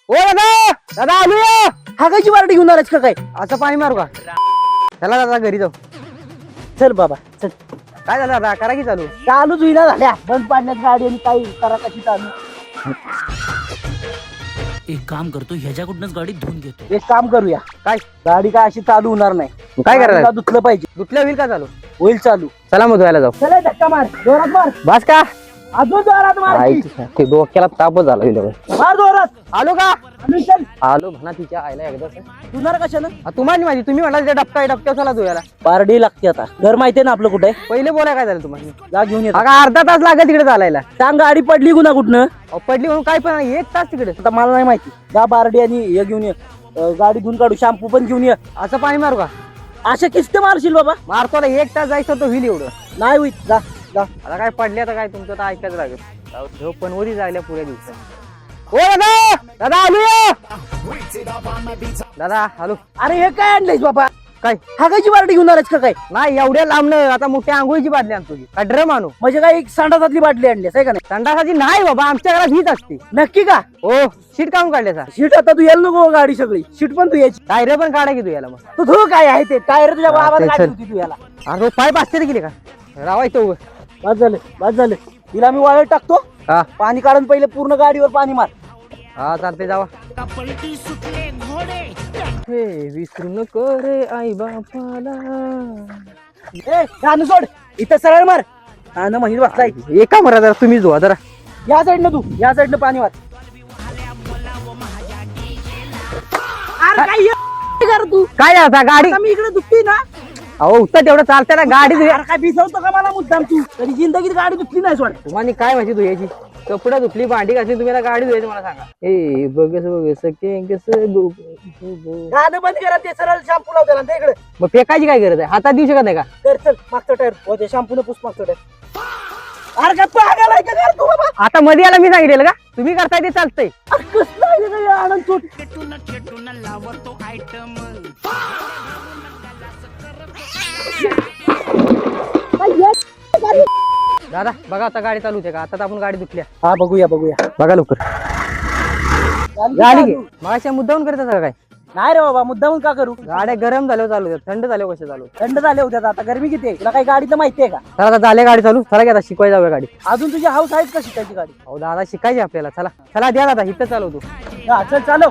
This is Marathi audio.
ओ दादा दादा आलो. हागायची बारडी घेऊन आलाच का काय? असं पाणी मारू का? चला दादा घरी जाऊ. चल बाबा चल. काय झालं दादा? करा की चालू. चालूच होईना झाल्या, बंद पाडण्यात गाडी आणि काही करा कशी चालू. एक काम करतो, ह्याच्याकडूनच गाडी धुवून घेतो. एक काम करूया, काय गाडी काय अशी चालू होणार नाही. काय करायला? गाडीला धुतलं पाहिजे. दुसऱ्या होईल का चालू? होईल चालू. चला मग धुवायला जाऊ. चला धक्का मार, जोरात मार, बस का? अजून जोरात मार की. ते डोक्याला तापच झाला गेलं. मार जोरात. आलो का? आणि चल. आलो म्हणा तिच्या आईला एकदाच. धुणार कशानं? तुम्हाला माझी तुम्ही म्हणाल त्या डबका चला धुवायला. बारडी लागते आता. घर माहितीये ना आपलं कुठे? पहिले बोलाय काय झालं तुम्हाला? जा घेऊन ये. अगं अर्धा तास लागेल तिकडे चालायला. सांग गाडी पडली गुन्हा कुठनं? पडली म्हणून काय पण नाही, 1 तास तिकडे. आता मला नाही माहिती. जा बारडी आणि हे घेऊन ये. गाडी धुवून काढू, शॅम्पू पण घेऊन ये. असं पाणी मारू का? अशा किस्त मारशील बाबा? मारतो आता 1 तास जायचं तर होईल एवढं. नाही होईल. जा जा. आता काय पडले आता काय तुमचं तर ऐकायचं लागेल. झोप पण वरी जायला पुऱ्या दिवसात. ओ दादा दादा आलो. दादा आलो. अरे हे काय आणलंयस बाबा? काय हागायची बारडी घेऊन आलाच का काय? नाही एवढ्या लांबनं आता मोठ्या आंघोळीची बाटली आणतो की का ड्रम आणू? म्हणजे काय एक संडासातली बाटली आणलीस आहे का नाही? संडासाची नाही बाबा, आमच्या घरात हीच असते. नक्की का? हो शीट काढून काढल्याचा. सीट आता तू यायला नको गाडी सगळी. सीट पण तू यायची. टायर पण काढा की तू याला. मग तू धू काय आहे ते टायर तुझ्या हा, बाबाला ते गाडी चल. होती तू याला. अरे पाईप असते गेले का? रावायचं उभं. बस झालं बस झालं. तिला मी वाळत टाकतो. हा पाणी काढून पहिले पूर्ण गाडीवर पाणी मार. हा चालते जावा. हे विसरू नको रे आई बापाला. ए गाणं सोड. इथं सरळ मार. गाणं म्हणत बसलाय. एका मरा जरा तुम्ही धुवा जरा. या साईडनं तू या साईडनं पाणी मार. अरे काय हे कर तू? काय आता गाडी? आता मी इकडे दुखती ना. अहो उत्तर तेवढं चालतंय ना गाडी धुया. अरे काय भिजवतो का मला मुद्दाम तू? तरी जिंदगीत गाडी दुखली नाही सोड. तुम्हाला काय माहिती धुयाची? कपडे धुतली, भांडी घातली, तुम्ही आता गाडी धुयाची मला सांगा. ए बघस बघस गाणं बंद करा. ते सरळ शॅम्पू लाव त्याला. इकडे मग फेकायची काय गरज आहे? हातात देऊ शकत नाही का? कर. चल मागचं टायर होते. शॅम्पूने पुस मागचं टायर. अरे काय पागल आहे का यार तू बाबा? आता मध्ये याला मी सांगितलेलं का? तुम्ही करताय ते चालतंय. अरे कसलं आहे रे हे आनंद तू? काय हे? दादा बघा आता गाडी चालू होते का? आता तर आपण गाडी धुतल्या. हा बघूया बघूया. बघा लवकर. झाली गाडी घे. चालू. मागाच्या मुद्दाहून करत होता का काय? नाही रे बाबा मुद्दामून का करू? गाड्या गरम झाल्यावर चालू होत्या, थंड झाल्यावर कशा चालू होत्या? थंड झाले होते आता. गरमी किती आहे तुला? काही गाडीचं माहिती आहे का? चला आता झाल्या गाडी चालू. चला की आता शिकवायला जाऊया गाडी. अजून तुझी हाऊस आहे का शिकायची गाडी? अहो दादा शिकायची आपल्याला. चला चला द्या दादा इथं चालवतो. हा चल चालव.